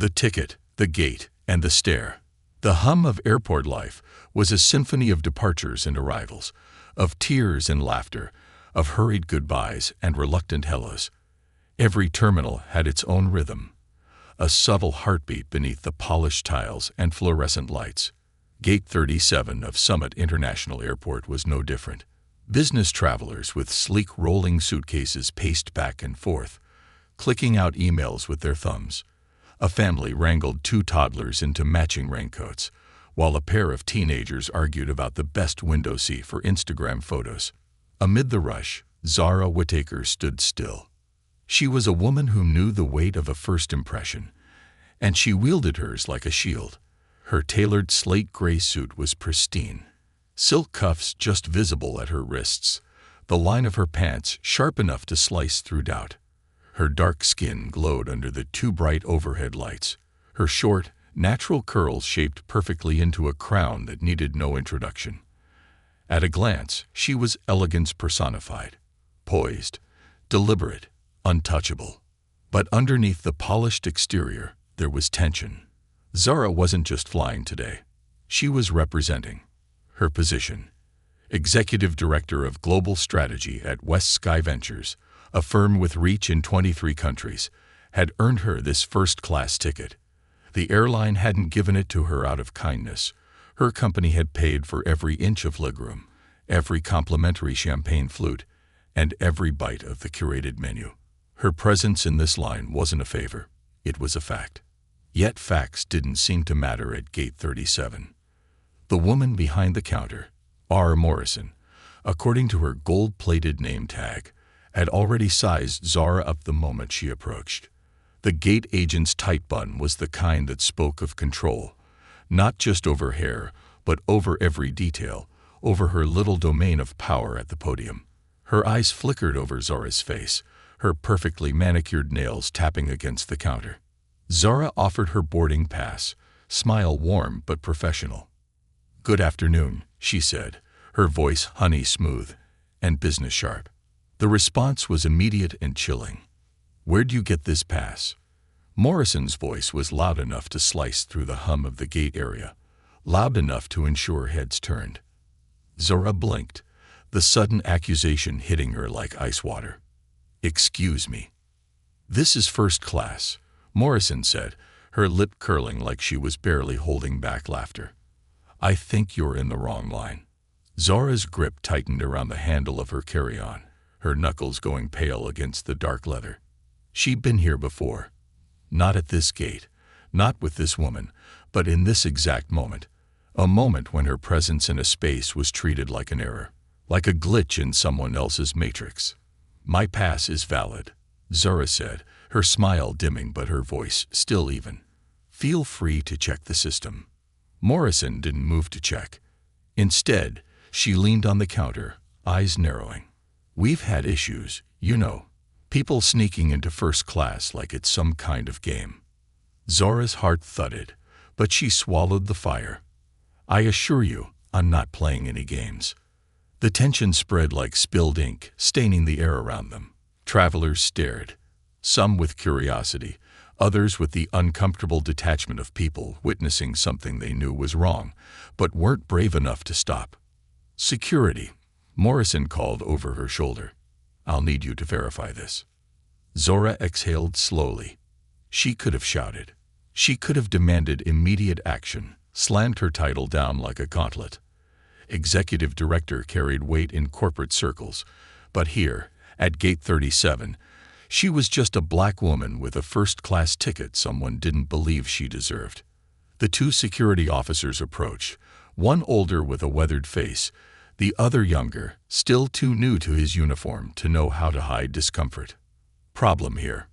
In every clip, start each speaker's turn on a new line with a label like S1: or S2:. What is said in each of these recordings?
S1: The ticket, the gate, and the stare. The hum of airport life was a symphony of departures and arrivals, of tears and laughter, of hurried goodbyes and reluctant hellos. Every terminal had its own rhythm, a subtle heartbeat beneath the polished tiles and fluorescent lights. Gate 37 of Summit International Airport was no different. Business travelers with sleek rolling suitcases paced back and forth, clicking out emails with their thumbs. A family wrangled two toddlers into matching raincoats, while a pair of teenagers argued about the best window seat for Instagram photos. Amid the rush, Zara Whittaker stood still. She was a woman who knew the weight of a first impression, and she wielded hers like a shield. Her tailored slate gray suit was pristine, silk cuffs just visible at her wrists, the line of her pants sharp enough to slice through doubt. Her dark skin glowed under the two bright overhead lights, her short, natural curls shaped perfectly into a crown that needed no introduction. At a glance, she was elegance personified, poised, deliberate, untouchable. But underneath the polished exterior, there was tension. Zara wasn't just flying today. She was representing her position. Executive Director of Global Strategy at West Sky Ventures, a firm with reach in 23 countries, had earned her this first-class ticket. The airline hadn't given it to her out of kindness. Her company had paid for every inch of legroom, every complimentary champagne flute, and every bite of the curated menu. Her presence in this line wasn't a favor. It was a fact. Yet facts didn't seem to matter at Gate 37. The woman behind the counter, R. Morrison, according to her gold-plated name tag, had already sized Zara up the moment she approached. The gate agent's tight bun was the kind that spoke of control, not just over hair, but over every detail, over her little domain of power at the podium. Her eyes flickered over Zara's face, her perfectly manicured nails tapping against the counter. Zara offered her boarding pass, smile warm but professional. "Good afternoon," she said, her voice honey smooth and business sharp. The response was immediate and chilling. "Where'd you get this pass?" Morrison's voice was loud enough to slice through the hum of the gate area, loud enough to ensure heads turned. Zara blinked, the sudden accusation hitting her like ice water. "Excuse me." "This is first class," Morrison said, her lip curling like she was barely holding back laughter. "I think you're in the wrong line." Zara's grip tightened around the handle of her carry-on, her knuckles going pale against the dark leather. She'd been here before. Not at this gate, not with this woman, but in this exact moment. A moment when her presence in a space was treated like an error, like a glitch in someone else's matrix. "My pass is valid," Zara said, her smile dimming but her voice still even. "Feel free to check the system." Morrison didn't move to check. Instead, she leaned on the counter, eyes narrowing. "We've had issues, you know. People sneaking into first class like it's some kind of game." Zara's heart thudded, but she swallowed the fire. "I assure you, I'm not playing any games." The tension spread like spilled ink, staining the air around them. Travelers stared, some with curiosity, others with the uncomfortable detachment of people witnessing something they knew was wrong, but weren't brave enough to stop. "Security," Morrison called over her shoulder. "I'll need you to verify this." Zara exhaled slowly. She could have shouted. She could have demanded immediate action, slammed her title down like a gauntlet. Executive Director carried weight in corporate circles, but here, at Gate 37, she was just a black woman with a first-class ticket someone didn't believe she deserved. The two security officers approached, one older with a weathered face, the other younger, still too new to his uniform to know how to hide discomfort. "Problem here?"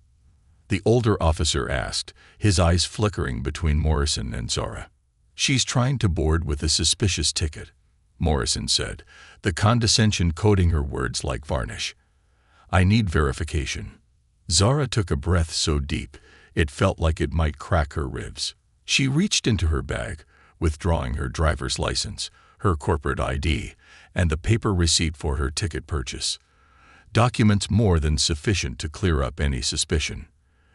S1: the older officer asked, his eyes flickering between Morrison and Zara. "She's trying to board with a suspicious ticket," Morrison said, the condescension coating her words like varnish. "I need verification." Zara took a breath so deep, it felt like it might crack her ribs. She reached into her bag, withdrawing her driver's license, her corporate ID, and the paper receipt for her ticket purchase. Documents more than sufficient to clear up any suspicion.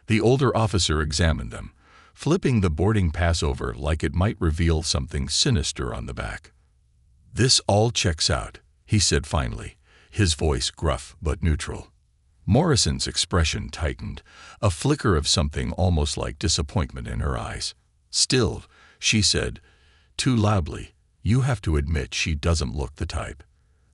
S1: The older officer examined them, flipping the boarding pass over like it might reveal something sinister on the back. "This all checks out," he said finally, his voice gruff but neutral. Morrison's expression tightened, a flicker of something almost like disappointment in her eyes. "Still," she said, too loudly, "you have to admit she doesn't look the type."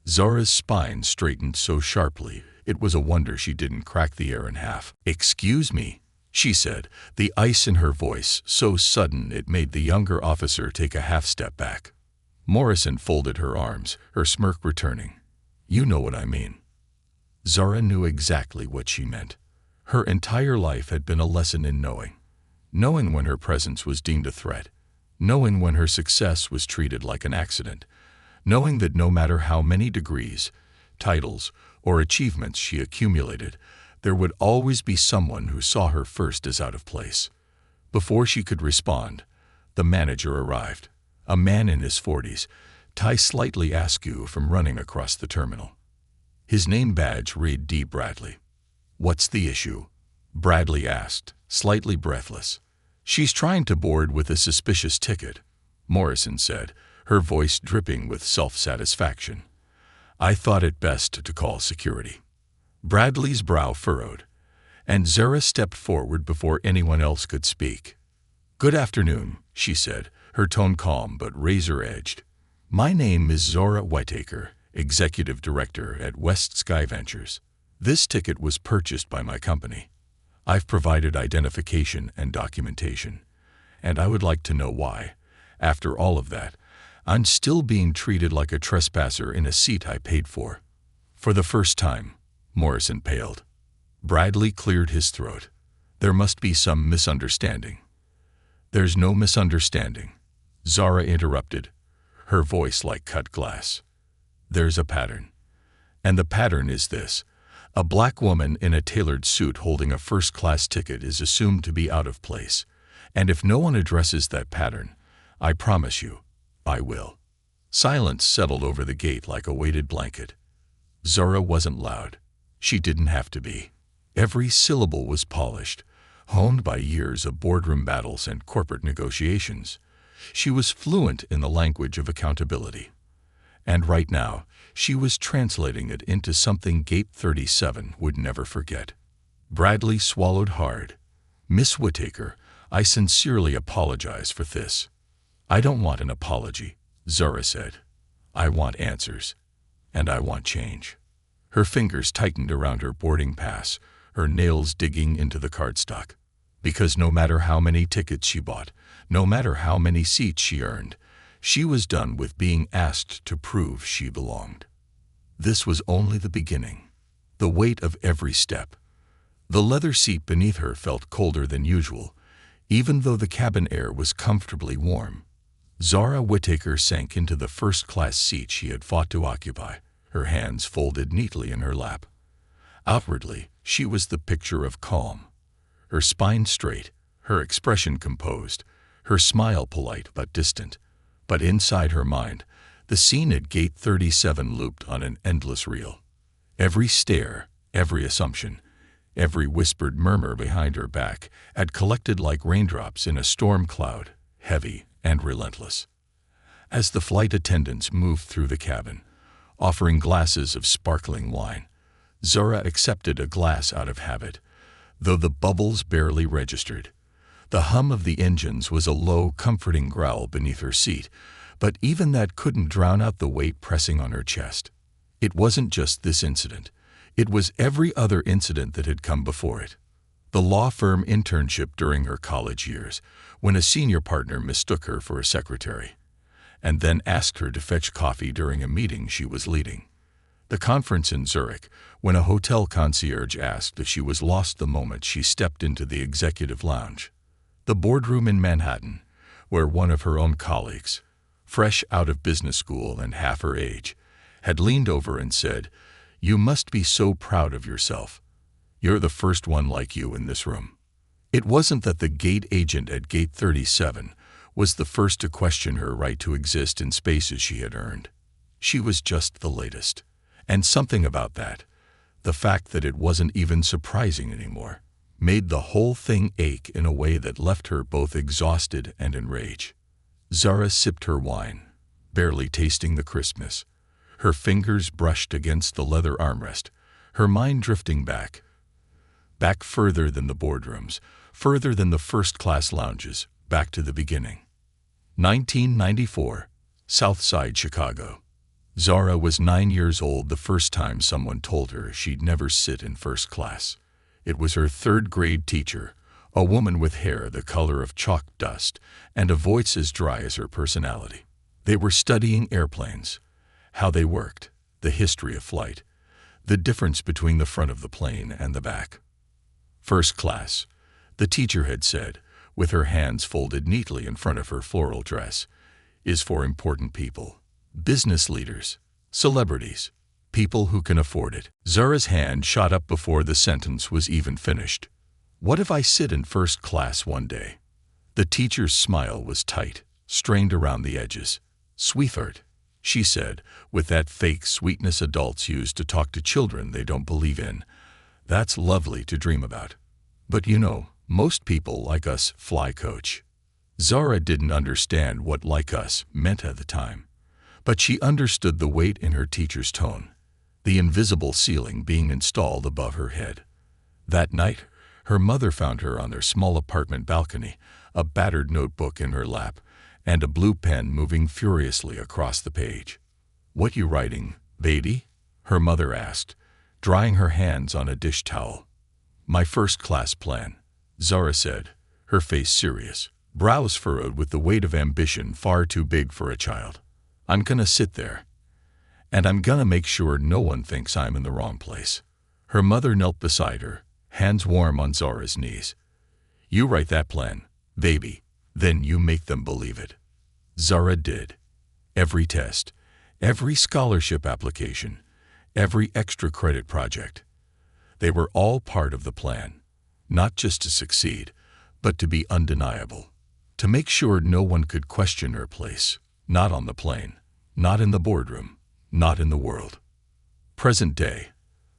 S1: Zora's spine straightened so sharply, it was a wonder she didn't crack the air in half. "Excuse me," she said, the ice in her voice so sudden it made the younger officer take a half-step back. Morrison folded her arms, her smirk returning. "You know what I mean." Zora knew exactly what she meant. Her entire life had been a lesson in knowing. Knowing when her presence was deemed a threat. Knowing when her success was treated like an accident. Knowing that no matter how many degrees, titles, or achievements she accumulated, there would always be someone who saw her first as out of place. Before she could respond, the manager arrived. A man in his 40s, tie slightly askew from running across the terminal. His name badge read D. Bradley. "What's the issue?" Bradley asked, slightly breathless. "She's trying to board with a suspicious ticket," Morrison said, her voice dripping with self-satisfaction. "I thought it best to call security." Bradley's brow furrowed, and Zora stepped forward before anyone else could speak. "Good afternoon," she said, her tone calm but razor-edged. "My name is Zora Whitaker, Executive Director at West Sky Ventures. This ticket was purchased by my company. I've provided identification and documentation, and I would like to know why, after all of that, I'm still being treated like a trespasser in a seat I paid for." For the first time, Morrison paled. Bradley cleared his throat. "There must be some misunderstanding." "There's no misunderstanding," Zora interrupted, her voice like cut glass. "There's a pattern. And the pattern is this. A black woman in a tailored suit holding a first-class ticket is assumed to be out of place. And if no one addresses that pattern, I promise you, I will." Silence settled over the gate like a weighted blanket. Zora wasn't loud. She didn't have to be. Every syllable was polished, honed by years of boardroom battles and corporate negotiations. She was fluent in the language of accountability. And right now, she was translating it into something Gate 37 would never forget. Bradley swallowed hard. "Miss Whitaker, I sincerely apologize for this." "I don't want an apology," Zora said. "I want answers. And I want change." Her fingers tightened around her boarding pass, her nails digging into the cardstock. Because no matter how many tickets she bought, no matter how many seats she earned, she was done with being asked to prove she belonged. This was only the beginning. The weight of every step. The leather seat beneath her felt colder than usual, even though the cabin air was comfortably warm. Zora Whitaker sank into the first-class seat she had fought to occupy, her hands folded neatly in her lap. Outwardly, she was the picture of calm. Her spine straight, her expression composed, her smile polite but distant. But inside her mind, the scene at Gate 37 looped on an endless reel. Every stare, every assumption, every whispered murmur behind her back had collected like raindrops in a storm cloud, heavy and relentless. As the flight attendants moved through the cabin, offering glasses of sparkling wine, Zora accepted a glass out of habit, though the bubbles barely registered. The hum of the engines was a low, comforting growl beneath her seat, but even that couldn't drown out the weight pressing on her chest. It wasn't just this incident. It was every other incident that had come before it. The law firm internship during her college years, when a senior partner mistook her for a secretary, and then asked her to fetch coffee during a meeting she was leading. The conference in Zurich, when a hotel concierge asked if she was lost the moment she stepped into the executive lounge. The boardroom in Manhattan, where one of her own colleagues, fresh out of business school and half her age, had leaned over and said, "You must be so proud of yourself. You're the first one like you in this room." It wasn't that the gate agent at Gate 37 was the first to question her right to exist in spaces she had earned. She was just the latest. And something about that, the fact that it wasn't even surprising anymore, made the whole thing ache in a way that left her both exhausted and enraged. Zara sipped her wine, barely tasting the crispness. Her fingers brushed against the leather armrest, her mind drifting back further than the boardrooms, further than the first-class lounges, back to the beginning. 1994, South Side, Chicago. Zara was 9 years old the first time someone told her she'd never sit in first class. It was her third-grade teacher, a woman with hair the color of chalk dust and a voice as dry as her personality. They were studying airplanes, how they worked, the history of flight, the difference between the front of the plane and the back. First class, the teacher had said, with her hands folded neatly in front of her floral dress, is for important people, business leaders, celebrities, people who can afford it. Zara's hand shot up before the sentence was even finished. What if I sit in first class one day? The teacher's smile was tight, strained around the edges. Sweetheart, she said, with that fake sweetness adults use to talk to children they don't believe in. That's lovely to dream about. But you know, most people like us fly coach. Zara didn't understand what like us meant at the time, but she understood the weight in her teacher's tone, the invisible ceiling being installed above her head. That night, her mother found her on their small apartment balcony, a battered notebook in her lap, and a blue pen moving furiously across the page. "What you writing, baby?" her mother asked, drying her hands on a dish towel. "My first-class plan," Zara said, her face serious, brows furrowed with the weight of ambition far too big for a child. "I'm gonna sit there, and I'm gonna make sure no one thinks I'm in the wrong place." Her mother knelt beside her, hands warm on Zara's knees. "You write that plan, baby, then you make them believe it." Zara did. Every test, every scholarship application, every extra credit project. They were all part of the plan, not just to succeed, but to be undeniable, to make sure no one could question her place, not on the plane, not in the boardroom, not in the world. Present day,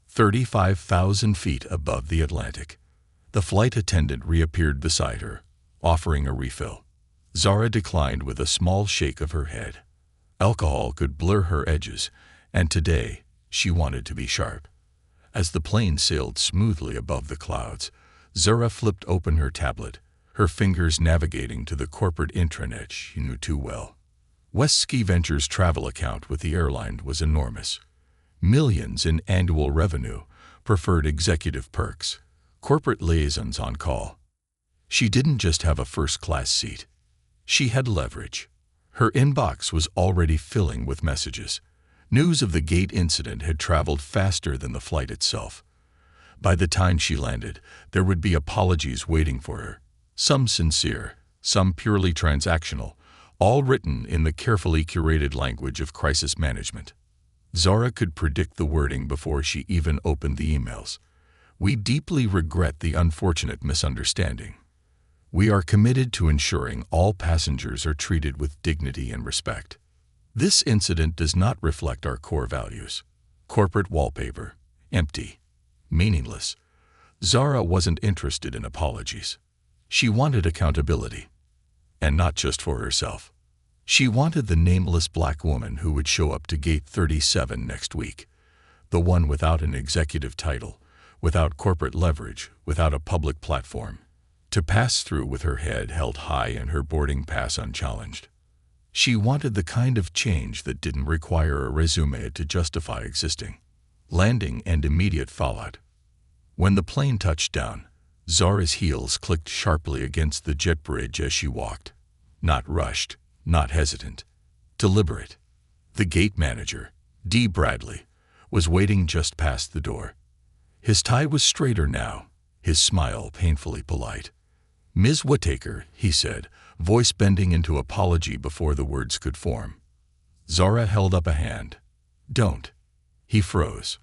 S1: 35,000 feet above the Atlantic. The flight attendant reappeared beside her, offering a refill. Zara declined with a small shake of her head. Alcohol could blur her edges, and today she wanted to be sharp. As the plane sailed smoothly above the clouds, Zara flipped open her tablet, her fingers navigating to the corporate intranet she knew too well. West Ski Venture's travel account with the airline was enormous. Millions in annual revenue, preferred executive perks, corporate liaisons on call. She didn't just have a first-class seat. She had leverage. Her inbox was already filling with messages. News of the gate incident had traveled faster than the flight itself. By the time she landed, there would be apologies waiting for her, some sincere, some purely transactional, all written in the carefully curated language of crisis management. Zara could predict the wording before she even opened the emails. "We deeply regret the unfortunate misunderstanding. We are committed to ensuring all passengers are treated with dignity and respect. This incident does not reflect our core values." Corporate wallpaper. Empty. Meaningless. Zara wasn't interested in apologies. She wanted accountability. And not just for herself. She wanted the nameless black woman who would show up to Gate 37 next week. The one without an executive title, without corporate leverage, without a public platform. To pass through with her head held high and her boarding pass unchallenged. She wanted the kind of change that didn't require a resume to justify existing. Landing and immediate fallout. When the plane touched down, Zara's heels clicked sharply against the jet bridge as she walked. Not rushed, not hesitant. Deliberate. The gate manager, D. Bradley, was waiting just past the door. His tie was straighter now, his smile painfully polite. "Ms. Whittaker," he said, voice bending into apology before the words could form. Zara held up a hand. "Don't." He froze.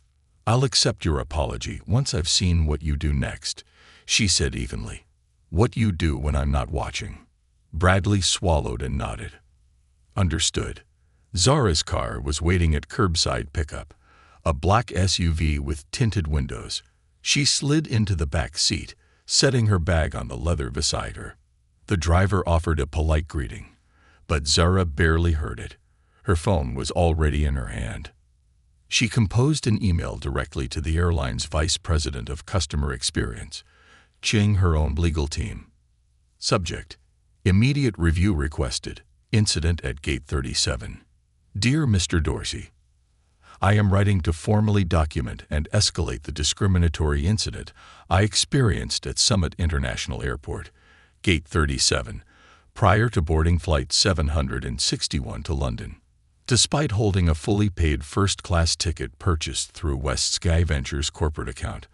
S1: "I'll accept your apology once I've seen what you do next," she said evenly. "What you do when I'm not watching." Bradley swallowed and nodded. Understood. Zara's car was waiting at curbside pickup, a black SUV with tinted windows. She slid into the back seat, setting her bag on the leather beside her. The driver offered a polite greeting, but Zara barely heard it. Her phone was already in her hand. She composed an email directly to the airline's vice president of customer experience, Ching her own legal team. Subject: Immediate review requested. Incident at Gate 37. Dear Mr. Dorsey, I am writing to formally document and escalate the discriminatory incident I experienced at Summit International Airport, Gate 37, prior to boarding Flight 761 to London. Despite holding a fully paid first-class ticket purchased through West Sky Ventures' corporate account,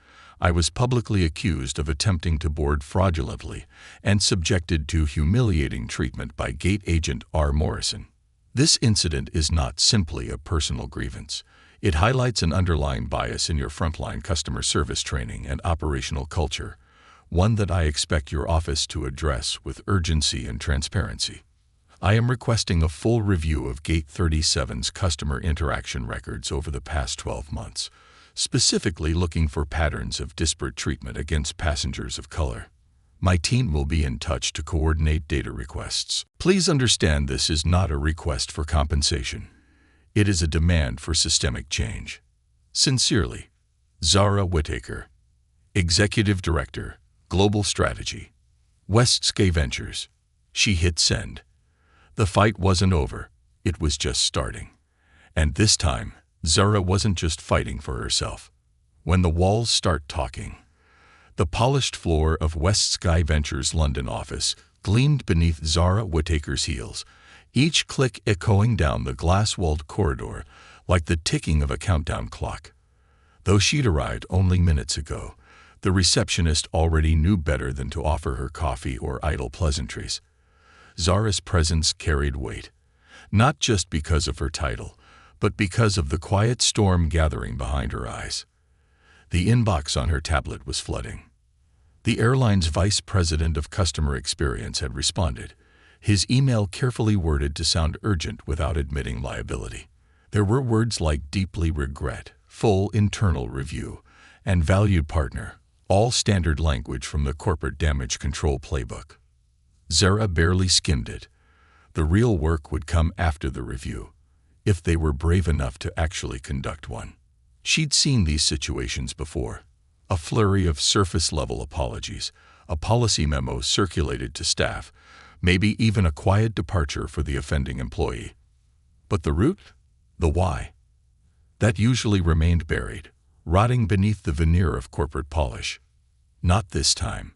S1: I was publicly accused of attempting to board fraudulently and subjected to humiliating treatment by gate agent R. Morrison. This incident is not simply a personal grievance. It highlights an underlying bias in your frontline customer service training and operational culture, one that I expect your office to address with urgency and transparency. I am requesting a full review of Gate 37's customer interaction records over the past 12 months, specifically looking for patterns of disparate treatment against passengers of color. My team will be in touch to coordinate data requests. Please understand this is not a request for compensation. It is a demand for systemic change. Sincerely, Zara Whittaker, Executive Director, Global Strategy, West Sky Ventures. She hit send. The fight wasn't over, it was just starting. And this time, Zara wasn't just fighting for herself. When the walls start talking, the polished floor of West Sky Ventures' London office gleamed beneath Zara Whittaker's heels, each click echoing down the glass-walled corridor like the ticking of a countdown clock. Though she'd arrived only minutes ago, the receptionist already knew better than to offer her coffee or idle pleasantries. Zara's presence carried weight, not just because of her title, but because of the quiet storm gathering behind her eyes. The inbox on her tablet was flooding. The airline's vice president of customer experience had responded, his email carefully worded to sound urgent without admitting liability. There were words like deeply regret, full internal review, and valued partner, all standard language from the corporate damage control playbook. Zara barely skimmed it. The real work would come after the review, if they were brave enough to actually conduct one. She'd seen these situations before. A flurry of surface-level apologies, a policy memo circulated to staff, maybe even a quiet departure for the offending employee. But the root? The why? That usually remained buried, rotting beneath the veneer of corporate polish. Not this time.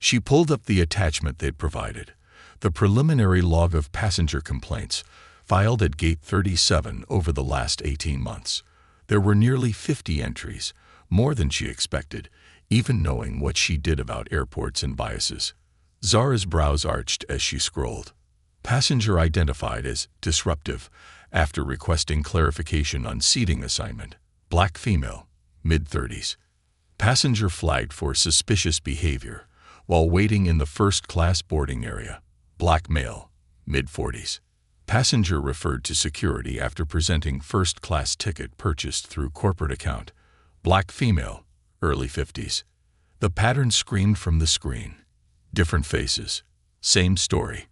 S1: She pulled up the attachment they'd provided, the preliminary log of passenger complaints filed at Gate 37 over the last 18 months. There were nearly 50 entries, more than she expected, even knowing what she did about airports and biases. Zara's brows arched as she scrolled. Passenger identified as disruptive after requesting clarification on seating assignment. Black female, mid-30s. Passenger flagged for suspicious behavior while waiting in the first-class boarding area. Black male, mid-40s. Passenger referred to security after presenting first-class ticket purchased through corporate account. Black female, early 50s. The pattern screamed from the screen. Different faces, same story.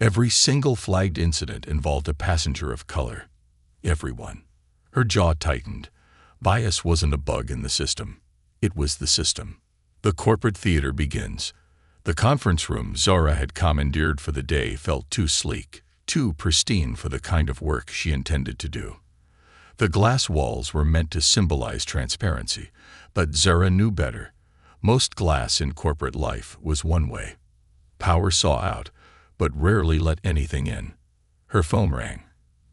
S1: Every single flagged incident involved a passenger of color. Everyone. Her jaw tightened. Bias wasn't a bug in the system. It was the system. The corporate theater begins. The conference room Zara had commandeered for the day felt too sleek, too pristine for the kind of work she intended to do. The glass walls were meant to symbolize transparency, but Zara knew better. Most glass in corporate life was one way. Power saw out, but rarely let anything in. Her phone rang.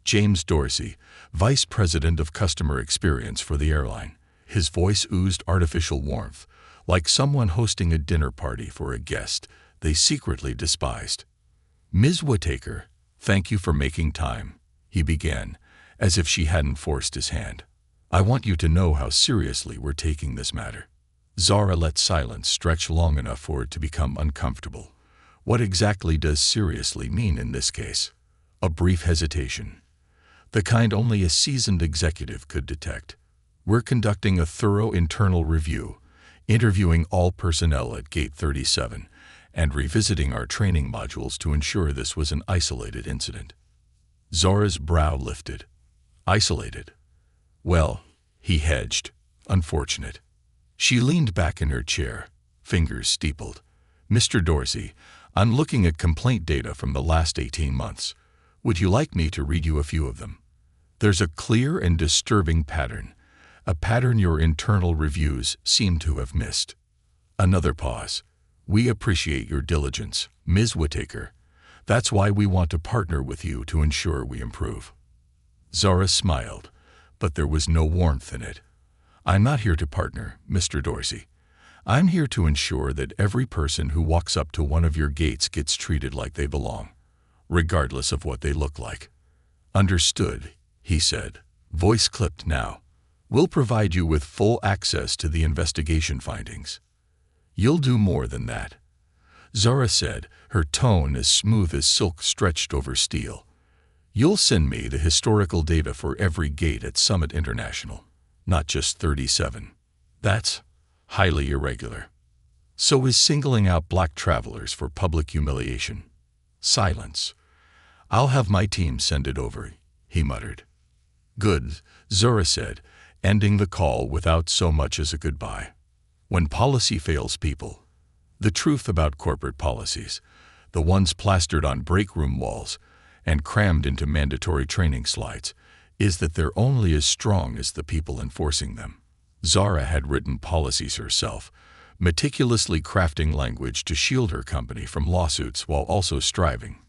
S1: James Dorsey, Vice President of Customer Experience for the airline. His voice oozed artificial warmth, like someone hosting a dinner party for a guest they secretly despised. Ms. Whittaker, thank you for making time, he began, as if she hadn't forced his hand. I want you to know how seriously we're taking this matter. Zara let silence stretch long enough for it to become uncomfortable. What exactly does seriously mean in this case? A brief hesitation. The kind only a seasoned executive could detect. We're conducting a thorough internal review, interviewing all personnel at Gate 37, and revisiting our training modules to ensure this was an isolated incident. Zora's brow lifted. Isolated? Well, he hedged. Unfortunate. She leaned back in her chair, fingers steepled. Mr. Dorsey, I'm looking at complaint data from the last 18 months. Would you like me to read you a few of them? There's a clear and disturbing pattern, a pattern your internal reviews seem to have missed. Another pause. We appreciate your diligence, Ms. Whittaker. That's why we want to partner with you to ensure we improve. Zora smiled, but there was no warmth in it. I'm not here to partner, Mr. Dorsey. I'm here to ensure that every person who walks up to one of your gates gets treated like they belong, regardless of what they look like. Understood, he said, voice clipped now. We'll provide you with full access to the investigation findings. You'll do more than that, Zora said, her tone as smooth as silk stretched over steel. You'll send me the historical data for every gate at Summit International, not just 37. That's highly irregular. So is singling out black travelers for public humiliation. Silence. I'll have my team send it over, he muttered. Good, Zora said, ending the call without so much as a goodbye. When policy fails people, the truth about corporate policies, the ones plastered on break room walls and crammed into mandatory training slides, is that they're only as strong as the people enforcing them. Zora had written policies herself, meticulously crafting language to shield her company from lawsuits while also striving,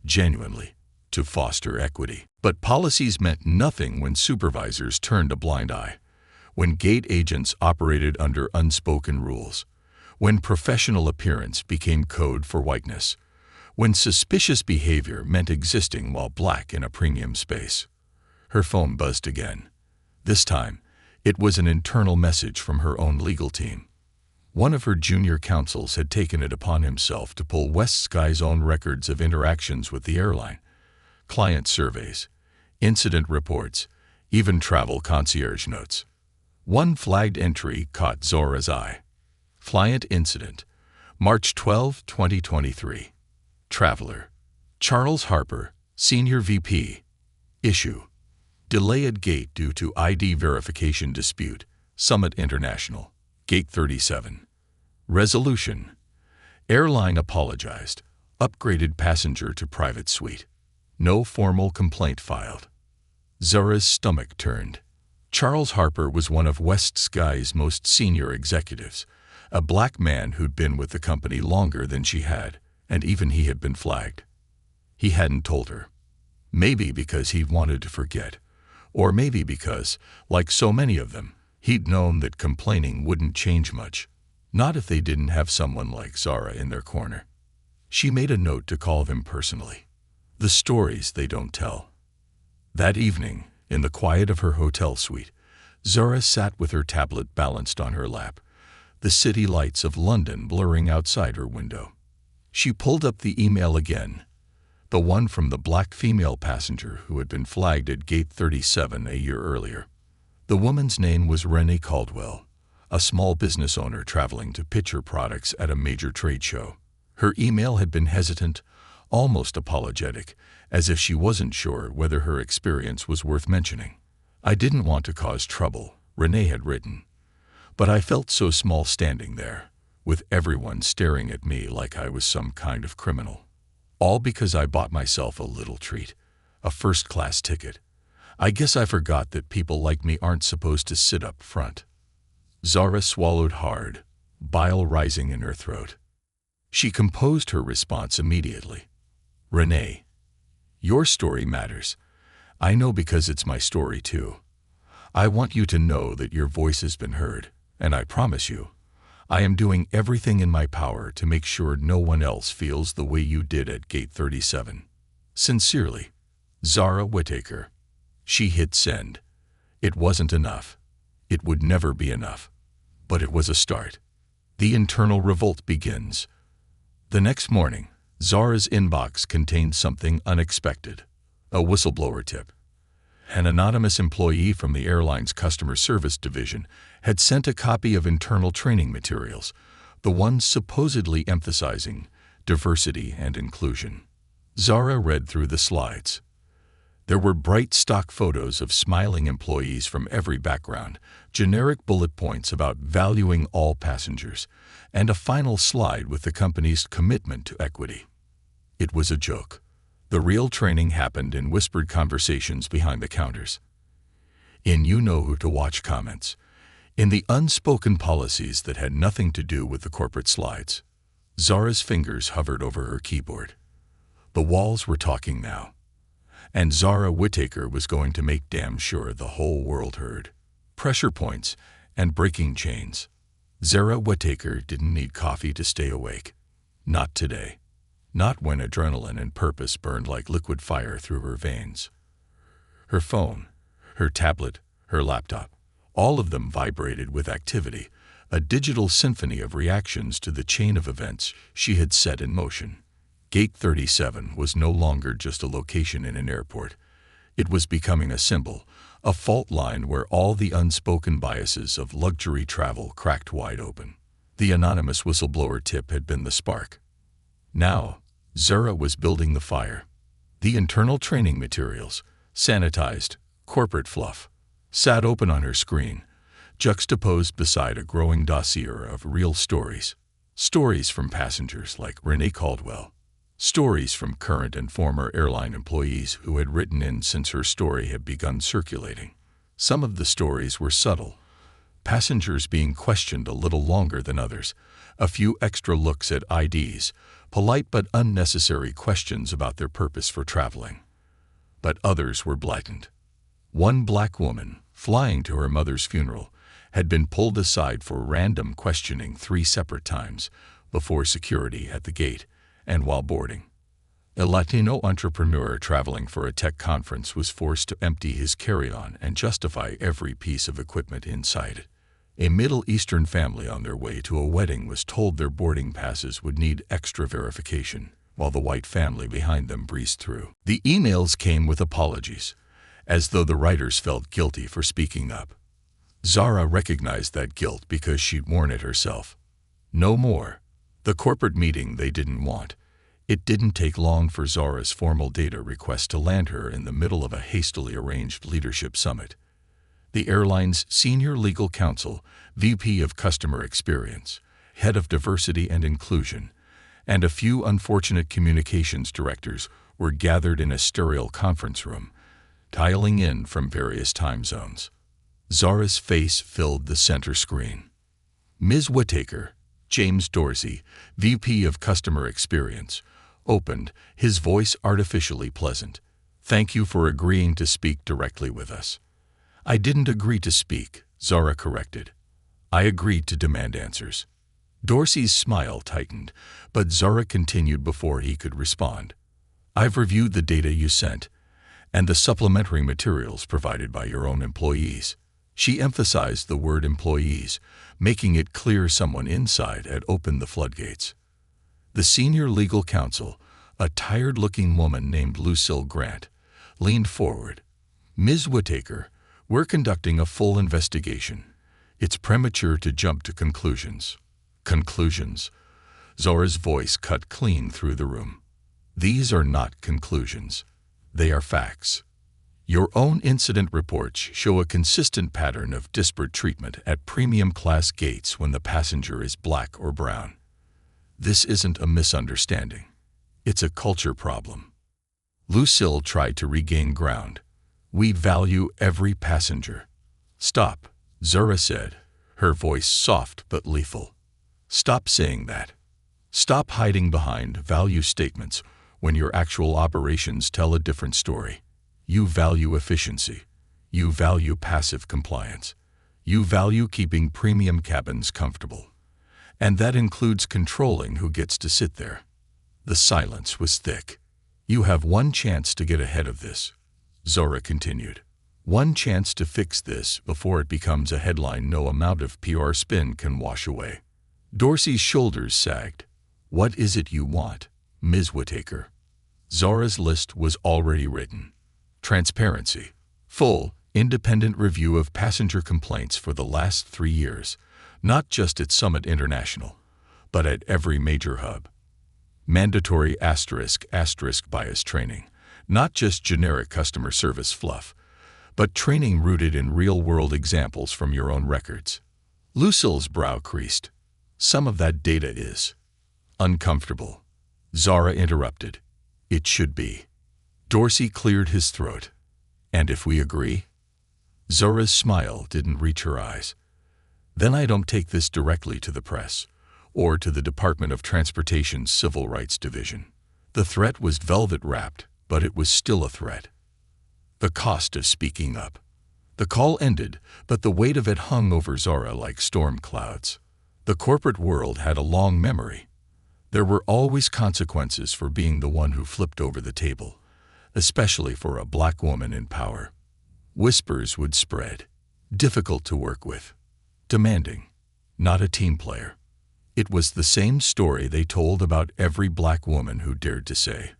S1: genuinely, to foster equity. But policies meant nothing when supervisors turned a blind eye, when gate agents operated under unspoken rules, when professional appearance became code for whiteness, when suspicious behavior meant existing while black in a premium space. Her phone buzzed again. This time, it was an internal message from her own legal team. One of her junior counsels had taken it upon himself to pull West Sky's own records of interactions with the airline, client surveys, incident reports, even travel concierge notes. One flagged entry caught Zora's eye. Client incident, March 12, 2023. Traveler, Charles Harper, Senior VP. Issue, delay at gate due to ID verification dispute, Summit International, Gate 37. Resolution, Airline apologized, upgraded passenger to private suite. No formal complaint filed. Zora's stomach turned. Charles Harper was one of West Sky's most senior executives, a black man who'd been with the company longer than she had, and even he had been flagged. He hadn't told her. Maybe because he wanted to forget, or maybe because, like so many of them, he'd known that complaining wouldn't change much, not if they didn't have someone like Zora in their corner. She made a note to call them personally. The stories they don't tell. That evening, in the quiet of her hotel suite, Zora sat with her tablet balanced on her lap, the city lights of London blurring outside her window. She pulled up the email again, the one from the black female passenger who had been flagged at Gate 37 a year earlier. The woman's name was Renee Caldwell, a small business owner traveling to pitch her products at a major trade show. Her email had been hesitant, almost apologetic, as if she wasn't sure whether her experience was worth mentioning. I didn't want to cause trouble, Renee had written, but I felt so small standing there, with everyone staring at me like I was some kind of criminal. All because I bought myself a little treat, a first-class ticket. I guess I forgot that people like me aren't supposed to sit up front. Zora swallowed hard, bile rising in her throat. She composed her response immediately. Renee, your story matters. I know because it's my story too. I want you to know that your voice has been heard, and I promise you, I am doing everything in my power to make sure no one else feels the way you did at Gate 37. Sincerely, Zora Whittaker. She hit send. It wasn't enough. It would never be enough. But it was a start. The internal revolt begins. The next morning, Zora's inbox contained something unexpected. A whistleblower tip. An anonymous employee from the airline's customer service division had sent a copy of internal training materials, the ones supposedly emphasizing diversity and inclusion. Zara read through the slides. There were bright stock photos of smiling employees from every background, generic bullet points about valuing all passengers, and a final slide with the company's commitment to equity. It was a joke. The real training happened in whispered conversations behind the counters, in you-know-who-to-watch comments, in the unspoken policies that had nothing to do with the corporate slides. Zara's fingers hovered over her keyboard. The walls were talking now, and Zara Whittaker was going to make damn sure the whole world heard. Pressure points and breaking chains. Zara Whittaker didn't need coffee to stay awake. Not today. Not when adrenaline and purpose burned like liquid fire through her veins. Her phone, her tablet, her laptop, all of them vibrated with activity, a digital symphony of reactions to the chain of events she had set in motion. Gate 37 was no longer just a location in an airport. It was becoming a symbol, a fault line where all the unspoken biases of luxury travel cracked wide open. The anonymous whistleblower tip had been the spark. Now, Zara was building the fire. The internal training materials, sanitized, corporate fluff, sat open on her screen, juxtaposed beside a growing dossier of real stories. Stories from passengers like Renee Caldwell. Stories from current and former airline employees who had written in since her story had begun circulating. Some of the stories were subtle, passengers being questioned a little longer than others, a few extra looks at IDs, polite but unnecessary questions about their purpose for traveling. But others were blatant. One black woman, flying to her mother's funeral, had been pulled aside for random questioning 3 separate times, before security at the gate and while boarding. A Latino entrepreneur traveling for a tech conference was forced to empty his carry-on and justify every piece of equipment inside it. A Middle Eastern family on their way to a wedding was told their boarding passes would need extra verification, while the white family behind them breezed through. The emails came with apologies, as though the writers felt guilty for speaking up. Zara recognized that guilt because she'd worn it herself. No more. The corporate meeting they didn't want. It didn't take long for Zara's formal data request to land her in the middle of a hastily arranged leadership summit. The airline's senior legal counsel, VP of Customer Experience, head of Diversity and Inclusion, and a few unfortunate communications directors were gathered in a sterile conference room, dialing in from various time zones. Zara's face filled the center screen. Ms. Whittaker, James Dorsey, VP of Customer Experience, opened, his voice artificially pleasant. "Thank you for agreeing to speak directly with us." "I didn't agree to speak," Zara corrected. "I agreed to demand answers." Dorsey's smile tightened, but Zara continued before he could respond. "I've reviewed the data you sent, and the supplementary materials provided by your own employees." She emphasized the word employees, making it clear someone inside had opened the floodgates. The senior legal counsel, a tired-looking woman named Lucille Grant, leaned forward. "Ms. Whittaker, we're conducting a full investigation. It's premature to jump to conclusions." "Conclusions?" Zara's voice cut clean through the room. "These are not conclusions. They are facts. Your own incident reports show a consistent pattern of disparate treatment at premium-class gates when the passenger is black or brown. This isn't a misunderstanding. It's a culture problem." Lucille tried to regain ground. "We value every passenger." "Stop," Zara said, her voice soft but lethal. "Stop saying that. Stop hiding behind value statements when your actual operations tell a different story. You value efficiency. You value passive compliance. You value keeping premium cabins comfortable. And that includes controlling who gets to sit there." The silence was thick. "You have one chance to get ahead of this," Zara continued. "One chance to fix this before it becomes a headline no amount of PR spin can wash away." Dorsey's shoulders sagged. "What is it you want, Ms. Whittaker?" Zara's list was already written. Transparency, Full, independent review of passenger complaints for the last 3 years, not just at Summit International, but at every major hub. Mandatory *** bias training, not just generic customer service fluff, but training rooted in real-world examples from your own records. Lucille's brow creased. Some of that data is uncomfortable. Zara interrupted. It should be. Dorsey cleared his throat. And if we agree? Zara's smile didn't reach her eyes. Then I don't take this directly to the press, or to the Department of Transportation's Civil Rights Division. The threat was velvet-wrapped, but it was still a threat. The cost of speaking up. The call ended, but the weight of it hung over Zara like storm clouds. The corporate world had a long memory. There were always consequences for being the one who flipped over the table, especially for a black woman in power. Whispers would spread. Difficult to work with. Demanding. Not a team player. It was the same story they told about every black woman who dared to say,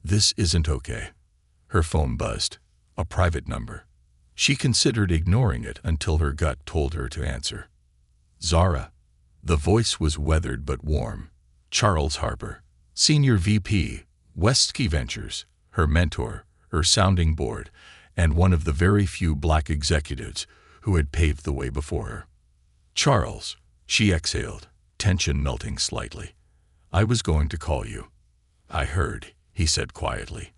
S1: "This isn't okay." Her phone buzzed. A private number. She considered ignoring it until her gut told her to answer. Zara. The voice was weathered but warm. Charles Harper, Senior VP, Westski Ventures, her mentor, her sounding board, and one of the very few black executives who had paved the way before her. Charles, she exhaled, tension melting slightly. I was going to call you. I heard, he said quietly.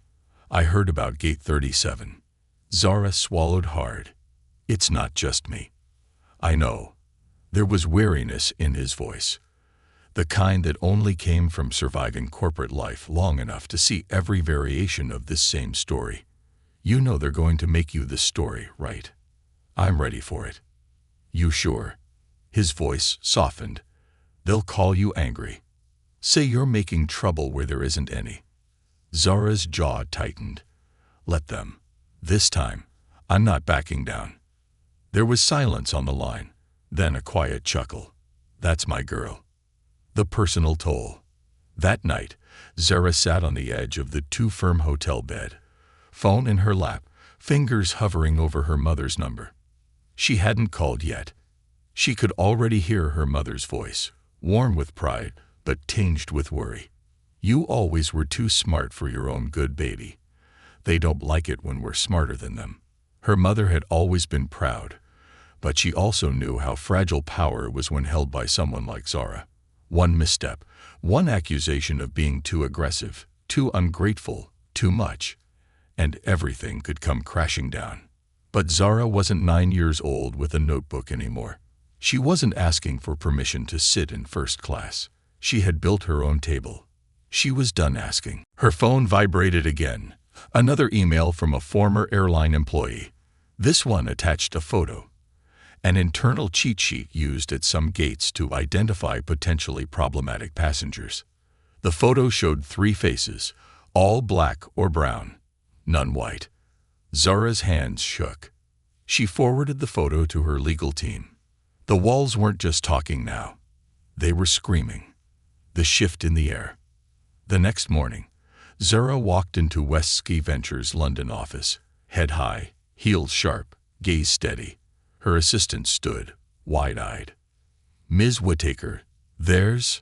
S1: I heard about Gate 37. Zara swallowed hard. It's not just me. I know. There was weariness in his voice. The kind that only came from surviving corporate life long enough to see every variation of this same story. You know they're going to make you this story, right? I'm ready for it. You sure? His voice softened. They'll call you angry. Say you're making trouble where there isn't any. Zara's jaw tightened. Let them. This time, I'm not backing down. There was silence on the line, then a quiet chuckle. That's my girl. The personal toll. That night, Zara sat on the edge of the too-firm hotel bed, phone in her lap, fingers hovering over her mother's number. She hadn't called yet. She could already hear her mother's voice, warm with pride, but tinged with worry. You always were too smart for your own good, baby. They don't like it when we're smarter than them. Her mother had always been proud, but she also knew how fragile power was when held by someone like Zara. One misstep, one accusation of being too aggressive, too ungrateful, too much, and everything could come crashing down. But Zara wasn't 9 years old with a notebook anymore. She wasn't asking for permission to sit in first class. She had built her own table. She was done asking. Her phone vibrated again. Another email from a former airline employee. This one attached a photo. An internal cheat sheet used at some gates to identify potentially problematic passengers. The photo showed 3 faces, all black or brown, none white. Zara's hands shook. She forwarded the photo to her legal team. The walls weren't just talking now. They were screaming. The shift in the air. The next morning, Zara walked into Westski Ventures' London office, head high, heels sharp, gaze steady. Her assistant stood, wide-eyed. Ms. Whittaker, there's...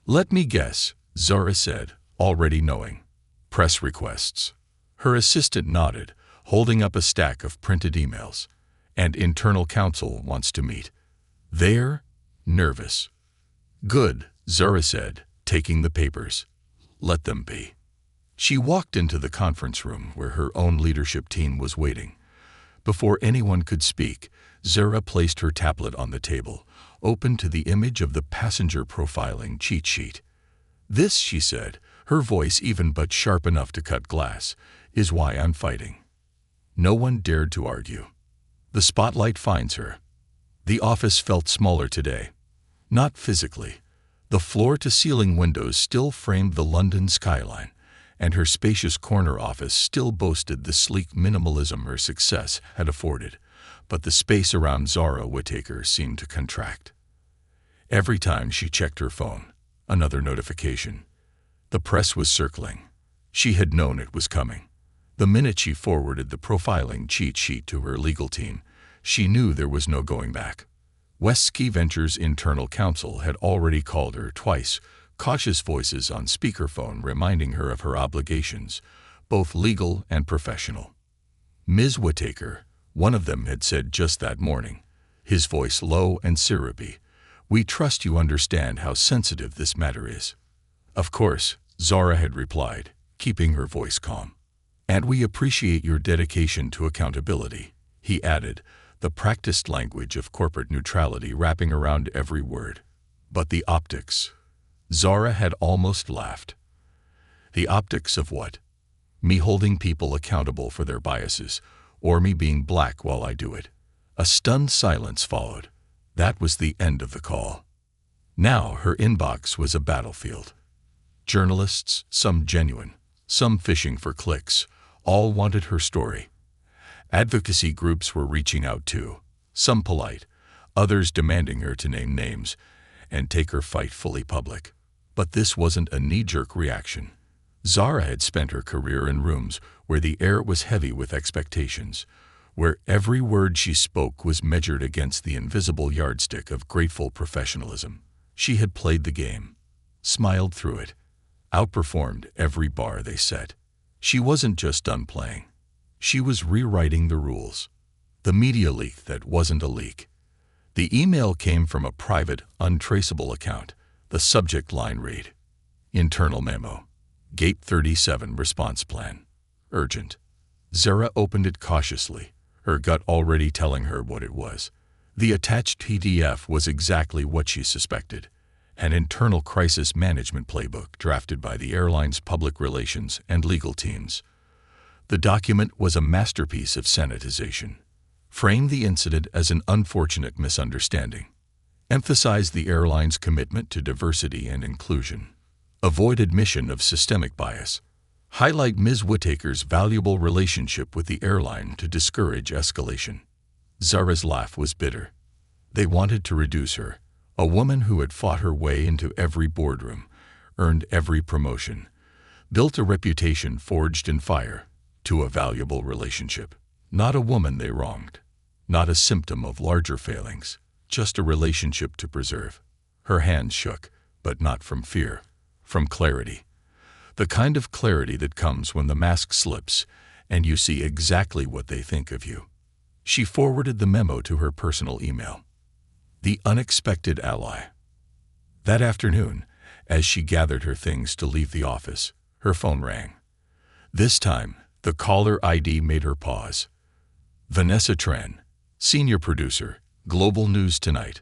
S1: Let me guess, Zara said, already knowing. Press requests. Her assistant nodded, holding up a stack of printed emails. And internal counsel wants to meet. They're nervous. Good, Zara said, taking the papers. Let them be. She walked into the conference room where her own leadership team was waiting. Before anyone could speak, Zara placed her tablet on the table, open to the image of the passenger profiling cheat sheet. This, she said, her voice even but sharp enough to cut glass, is why I'm fighting. No one dared to argue. The spotlight finds her. The office felt smaller today. Not physically. The floor-to-ceiling windows still framed the London skyline, and her spacious corner office still boasted the sleek minimalism her success had afforded, but the space around Zara Whittaker seemed to contract. Every time she checked her phone, another notification. The press was circling. She had known it was coming. The minute she forwarded the profiling cheat sheet to her legal team, she knew there was no going back. Westskey Ventures' internal counsel had already called her twice, cautious voices on speakerphone reminding her of her obligations, both legal and professional. Ms. Whittaker, one of them had said just that morning, his voice low and syrupy, "We trust you understand how sensitive this matter is." "Of course," Zara had replied, keeping her voice calm. "And we appreciate your dedication to accountability," he added, the practiced language of corporate neutrality wrapping around every word. "But the optics." Zara had almost laughed. "The optics of what? Me holding people accountable for their biases, or me being black while I do it?" A stunned silence followed. That was the end of the call. Now her inbox was a battlefield. Journalists, some genuine, some fishing for clicks, all wanted her story. Advocacy groups were reaching out too, some polite, others demanding her to name names and take her fight fully public. But this wasn't a knee-jerk reaction. Zara had spent her career in rooms where the air was heavy with expectations, where every word she spoke was measured against the invisible yardstick of grateful professionalism. She had played the game, smiled through it, outperformed every bar they set. She wasn't just done playing. She was rewriting the rules. The media leak that wasn't a leak. The email came from a private, untraceable account. The subject line read, "Internal memo. Gate 37 response plan. Urgent." Zara opened it cautiously, her gut already telling her what it was. The attached PDF was exactly what she suspected, an internal crisis management playbook drafted by the airline's public relations and legal teams. The document was a masterpiece of sanitization. Framed the incident as an unfortunate misunderstanding. Emphasized the airline's commitment to diversity and inclusion. Avoid admission of systemic bias. Highlight Ms. Whittaker's valuable relationship with the airline to discourage escalation. Zara's laugh was bitter. They wanted to reduce her, a woman who had fought her way into every boardroom, earned every promotion, built a reputation forged in fire, to a valuable relationship. Not a woman they wronged, not a symptom of larger failings, just a relationship to preserve. Her hands shook, but not from fear, from clarity. The kind of clarity that comes when the mask slips and you see exactly what they think of you. She forwarded the memo to her personal email. The unexpected ally. That afternoon, as she gathered her things to leave the office, her phone rang. This time, the caller ID made her pause. Vanessa Tran, senior producer, Global News Tonight.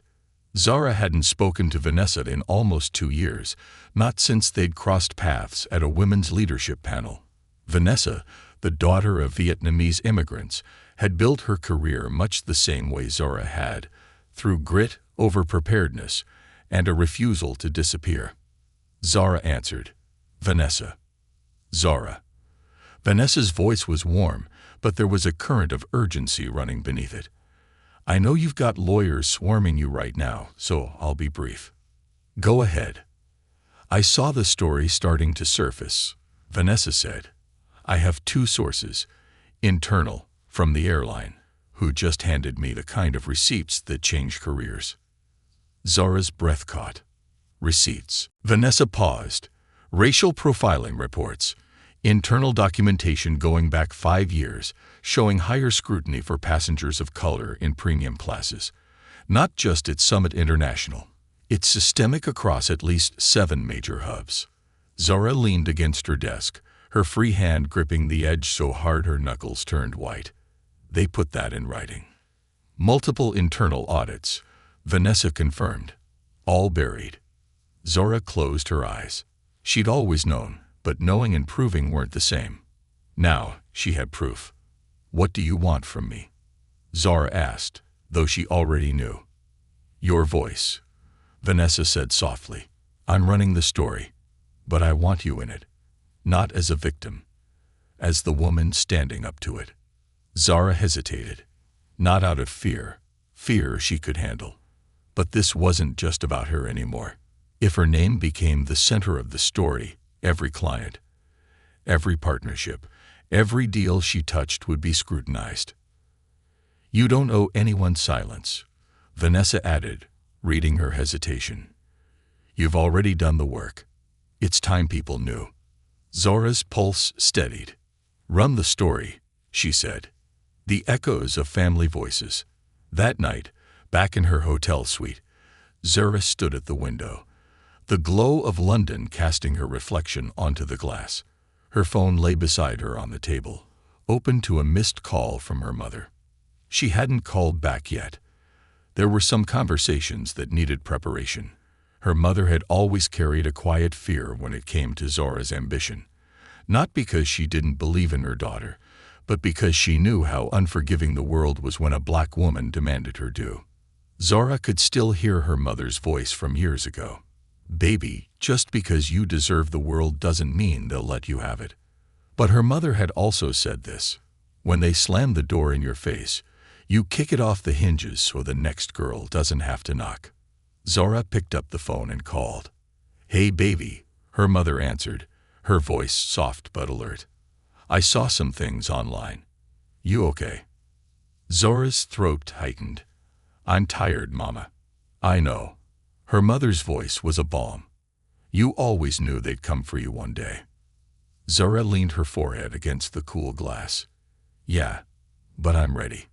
S1: Zara hadn't spoken to Vanessa in almost 2 years, not since they'd crossed paths at a women's leadership panel. Vanessa, the daughter of Vietnamese immigrants, had built her career much the same way Zara had, through grit, over-preparedness, and a refusal to disappear. Zara answered, "Vanessa." "Zara." Vanessa's voice was warm, but there was a current of urgency running beneath it. "I know you've got lawyers swarming you right now, so I'll be brief." "Go ahead." "I saw the story starting to surface," Vanessa said. "I have 2 sources, internal, from the airline, who just handed me the kind of receipts that change careers." Zara's breath caught. Receipts. Vanessa paused. Racial profiling reports. Internal documentation going back 5 years, showing higher scrutiny for passengers of color in premium classes. Not just at Summit International. It's systemic across at least 7 major hubs. Zara leaned against her desk, her free hand gripping the edge so hard her knuckles turned white. They put that in writing. Multiple internal audits, Vanessa confirmed. All buried. Zara closed her eyes. She'd always known, but knowing and proving weren't the same. Now she had proof. "What do you want from me?" Zara asked, though she already knew. "Your voice," Vanessa said softly. "I'm running the story, but I want you in it. Not as a victim, as the woman standing up to it." Zara hesitated. Not out of fear. Fear she could handle. But this wasn't just about her anymore. If her name became the center of the story, every client, every partnership, Every deal she touched would be scrutinized. "You don't owe anyone silence," Vanessa added, reading her hesitation. "You've already done the work. It's time people knew." Zora's pulse steadied. "Run the story," she said. The echoes of family voices. That night, back in her hotel suite, Zora stood at the window, the glow of London casting her reflection onto the glass. Her phone lay beside her on the table, open to a missed call from her mother. She hadn't called back yet. There were some conversations that needed preparation. Her mother had always carried a quiet fear when it came to Zora's ambition, not because she didn't believe in her daughter, but because she knew how unforgiving the world was when a black woman demanded her due. Zora could still hear her mother's voice from years ago. "Baby, just because you deserve the world doesn't mean they'll let you have it." But her mother had also said this: "When they slam the door in your face, you kick it off the hinges so the next girl doesn't have to knock." Zora picked up the phone and called. "Hey, baby," her mother answered, her voice soft but alert. "I saw some things online. You okay?" Zora's throat tightened. "I'm tired, Mama." "I know." Her mother's voice was a balm. "You always knew they'd come for you one day." Zora leaned her forehead against the cool glass. "Yeah, but I'm ready."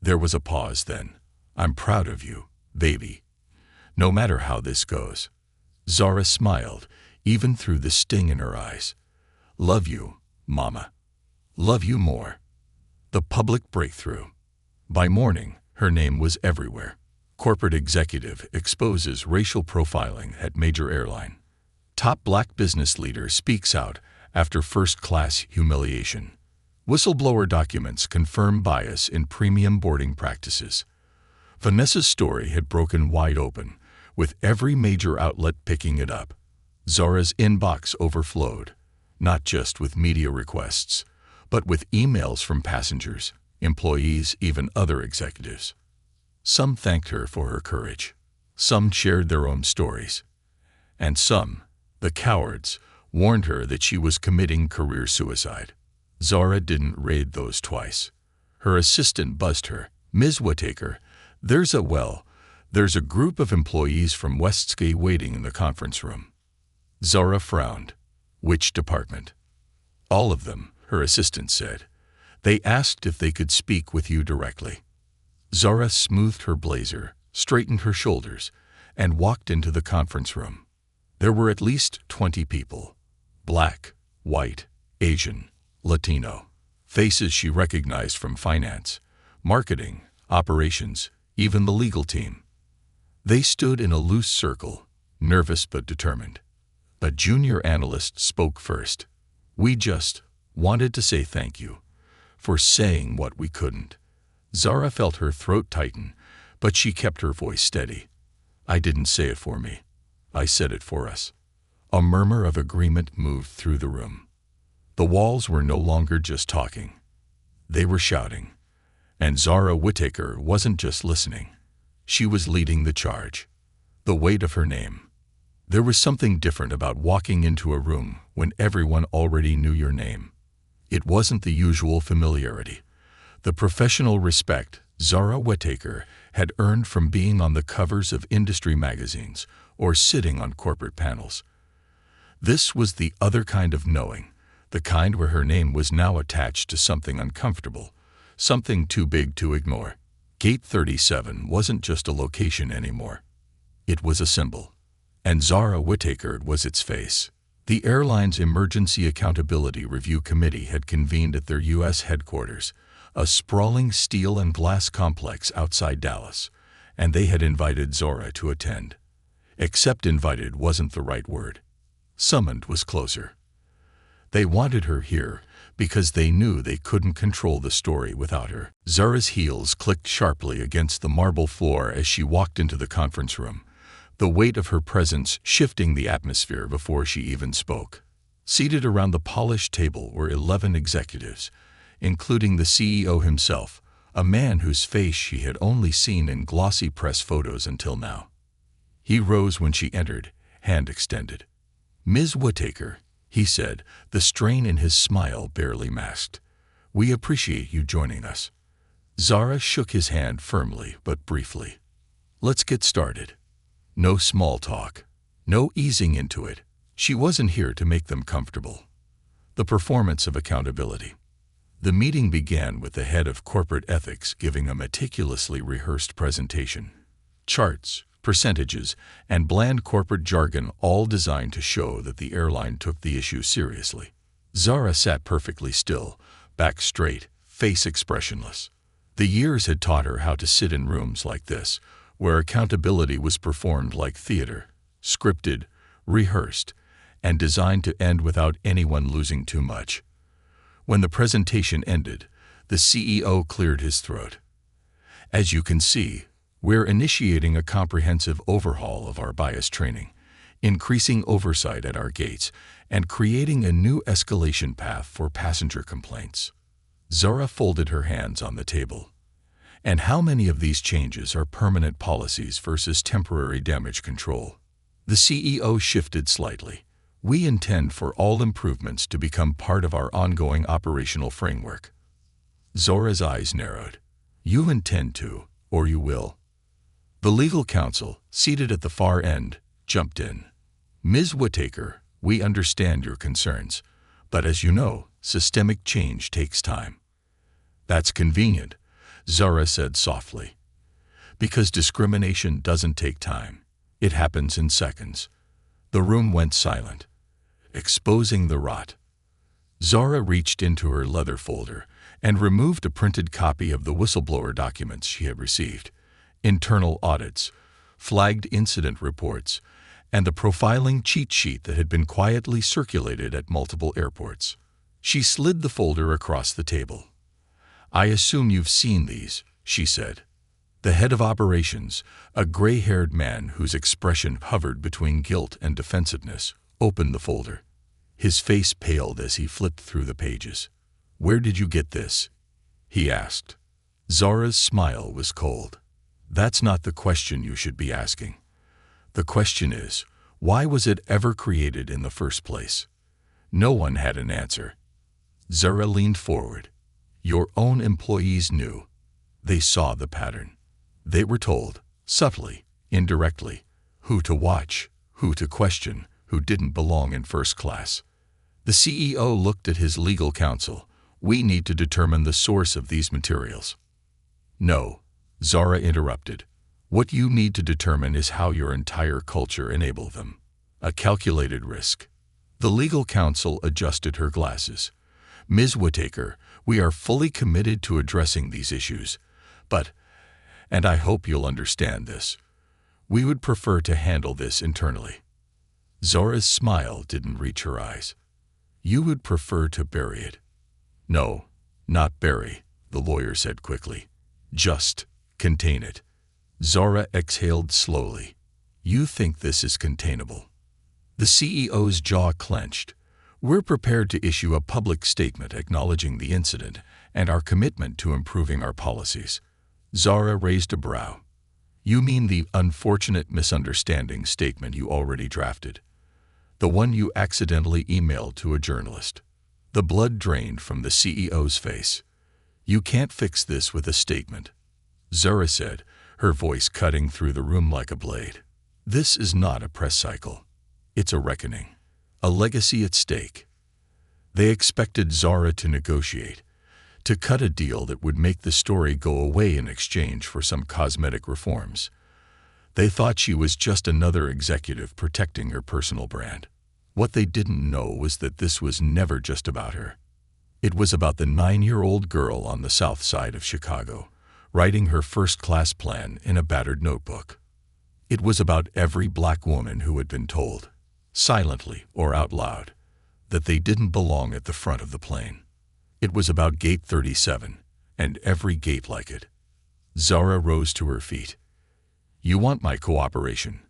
S1: There was a pause then. "I'm proud of you, baby. No matter how this goes." Zora smiled, even through the sting in her eyes. "Love you, Mama. Love you more." The public breakthrough. By morning, her name was everywhere. Corporate executive exposes racial profiling at major airline. Top black business leader speaks out after first-class humiliation. Whistleblower documents confirm bias in premium boarding practices. Vanessa's story had broken wide open, with every major outlet picking it up. Zora's inbox overflowed, not just with media requests, but with emails from passengers, employees, even other executives. Some thanked her for her courage. Some shared their own stories. And some, the cowards, warned her that she was committing career suicide. Zora didn't read those twice. Her assistant buzzed her. "Ms. Whittaker, there's a group of employees from Westgate waiting in the conference room." Zora frowned. "Which department?" "All of them," her assistant said. "They asked if they could speak with you directly." Zora smoothed her blazer, straightened her shoulders, and walked into the conference room. There were at least 20 people. Black, white, Asian, Latino. Faces she recognized from finance, marketing, operations, even the legal team. They stood in a loose circle, nervous but determined. A junior analyst spoke first. "We just wanted to say thank you for saying what we couldn't." Zora felt her throat tighten, but she kept her voice steady. "I didn't say it for me. I said it for us." A murmur of agreement moved through the room. The walls were no longer just talking. They were shouting. And Zora Whittaker wasn't just listening. She was leading the charge. The weight of her name. There was something different about walking into a room when everyone already knew your name. It wasn't the usual familiarity. The professional respect Zora Whittaker had earned from being on the covers of industry magazines or sitting on corporate panels. This was the other kind of knowing, the kind where her name was now attached to something uncomfortable, something too big to ignore. Gate 37 wasn't just a location anymore. It was a symbol. And Zora Whittaker was its face. The airline's Emergency Accountability Review Committee had convened at their U.S. headquarters, a sprawling steel and glass complex outside Dallas, and they had invited Zora to attend. Except invited wasn't the right word. Summoned was closer. They wanted her here because they knew they couldn't control the story without her. Zora's heels clicked sharply against the marble floor as she walked into the conference room, the weight of her presence shifting the atmosphere before she even spoke. Seated around the polished table were 11 executives, including the CEO himself, a man whose face she had only seen in glossy press photos until now. He rose when she entered, hand extended. "Ms. Whittaker," he said, the strain in his smile barely masked. "We appreciate you joining us." Zara shook his hand firmly but briefly. "Let's get started." No small talk. No easing into it. She wasn't here to make them comfortable. The performance of accountability. The meeting began with the head of corporate ethics giving a meticulously rehearsed presentation. Charts, percentages, and bland corporate jargon all designed to show that the airline took the issue seriously. Zara sat perfectly still, back straight, face expressionless. The years had taught her how to sit in rooms like this, where accountability was performed like theater, scripted, rehearsed, and designed to end without anyone losing too much. When the presentation ended, the CEO cleared his throat. "As you can see, we're initiating a comprehensive overhaul of our bias training, increasing oversight at our gates, and creating a new escalation path for passenger complaints." Zara folded her hands on the table. "And how many of these changes are permanent policies versus temporary damage control?" The CEO shifted slightly. "We intend for all improvements to become part of our ongoing operational framework." Zora's eyes narrowed. "You intend to, or you will." The legal counsel, seated at the far end, jumped in. "Ms. Whittaker, we understand your concerns, but as you know, systemic change takes time." "That's convenient," Zara said softly. "Because discrimination doesn't take time. It happens in seconds." The room went silent. Exposing the rot. Zara reached into her leather folder and removed a printed copy of the whistleblower documents she had received. Internal audits, flagged incident reports, and the profiling cheat sheet that had been quietly circulated at multiple airports. She slid the folder across the table. "I assume you've seen these," she said. The head of operations, a gray-haired man whose expression hovered between guilt and defensiveness, opened the folder. His face paled as he flipped through the pages. "Where did you get this?" he asked. Zara's smile was cold. "That's not the question you should be asking. The question is, why was it ever created in the first place?" No one had an answer. Zara leaned forward. "Your own employees knew. They saw the pattern. They were told, subtly, indirectly, who to watch, who to question, who didn't belong in first class." The CEO looked at his legal counsel. "We need to determine the source of these materials." "No," Zara interrupted. "What you need to determine is how your entire culture enabled them. A calculated risk." The legal counsel adjusted her glasses. "Ms. Whittaker, we are fully committed to addressing these issues, but, and I hope you'll understand this, we would prefer to handle this internally." Zora's smile didn't reach her eyes. "You would prefer to bury it?" "No, not bury," the lawyer said quickly. "Just contain it." Zora exhaled slowly. "You think this is containable?" The CEO's jaw clenched. "We're prepared to issue a public statement acknowledging the incident and our commitment to improving our policies." Zara raised a brow. "You mean the unfortunate misunderstanding statement you already drafted? The one you accidentally emailed to a journalist?" The blood drained from the CEO's face. "You can't fix this with a statement," Zara said, her voice cutting through the room like a blade. "This is not a press cycle. It's a reckoning. A legacy at stake." They expected Zara to negotiate, to cut a deal that would make the story go away in exchange for some cosmetic reforms. They thought she was just another executive protecting her personal brand. What they didn't know was that this was never just about her. It was about the 9-year-old girl on the south side of Chicago, writing her first-class plan in a battered notebook. It was about every black woman who had been told, silently or out loud, that they didn't belong at the front of the plane. It was about Gate 37, and every gate like it. Zara rose to her feet. "You want my cooperation,"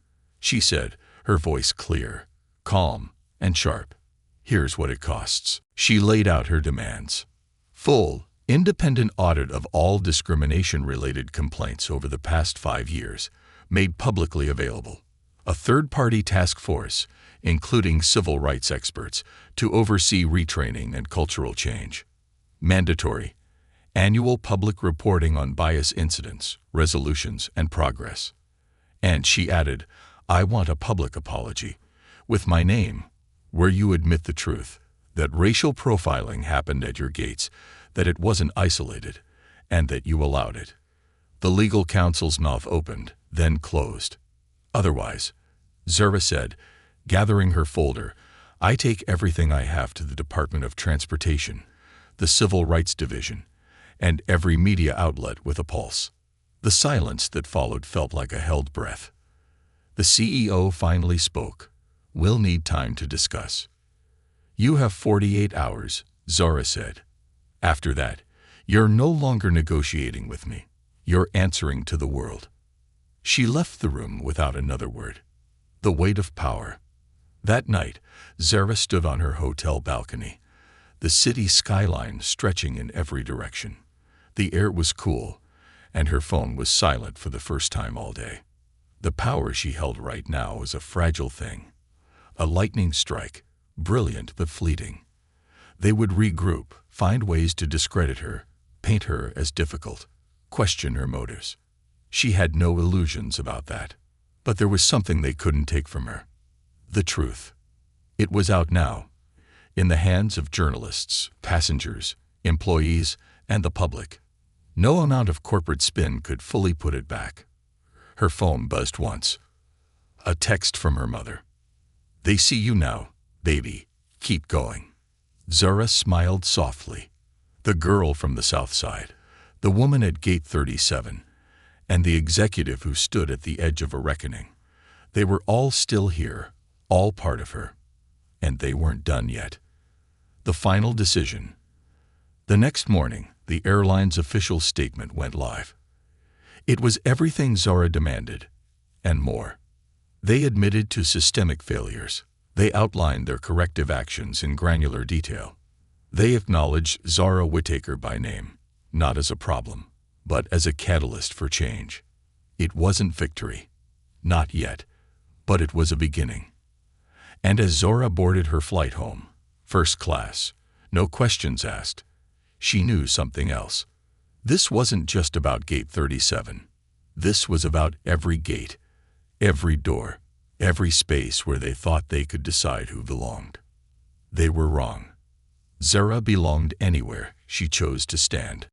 S1: she said, her voice clear, calm, and sharp. "Here's what it costs." She laid out her demands. Full, independent audit of all discrimination-related complaints over the past 5 years, made publicly available. A third-party task force, including civil rights experts, to oversee retraining and cultural change. Mandatory. Annual public reporting on bias incidents, resolutions, and progress. And she added, I want a public apology, with my name, where you admit the truth, that racial profiling happened at your gates, that it wasn't isolated, and that you allowed it. The legal counsel's mouth opened, then closed. Otherwise, Zura said, gathering her folder, I take everything I have to the Department of Transportation, the Civil Rights Division, and every media outlet with a pulse. The silence that followed felt like a held breath. The CEO finally spoke. We'll need time to discuss. You have 48 hours, Zura said. After that, you're no longer negotiating with me. You're answering to the world. She left the room without another word. The weight of power. That night, Zura stood on her hotel balcony, the city skyline stretching in every direction. The air was cool, and her phone was silent for the first time all day. The power she held right now was a fragile thing. A lightning strike, brilliant but fleeting. They would regroup, find ways to discredit her, paint her as difficult, question her motives. She had no illusions about that. But there was something they couldn't take from her. The truth. It was out now, in the hands of journalists, passengers, employees, and the public. No amount of corporate spin could fully put it back. Her phone buzzed once. A text from her mother. They see you now, baby. Keep going. Zura smiled softly. The girl from the South Side, the woman at gate 37, and the executive who stood at the edge of a reckoning. They were all still here, all part of her. And they weren't done yet. The final decision. The next morning, the airline's official statement went live. It was everything Zura demanded, and more. They admitted to systemic failures. They outlined their corrective actions in granular detail. They acknowledged Zura Whittaker by name, not as a problem, but as a catalyst for change. It wasn't victory. Not yet. But it was a beginning. And as Zura boarded her flight home, first class, no questions asked, she knew something else. This wasn't just about gate 37. This was about every gate, every door, every space where they thought they could decide who belonged. They were wrong. Zura belonged anywhere she chose to stand.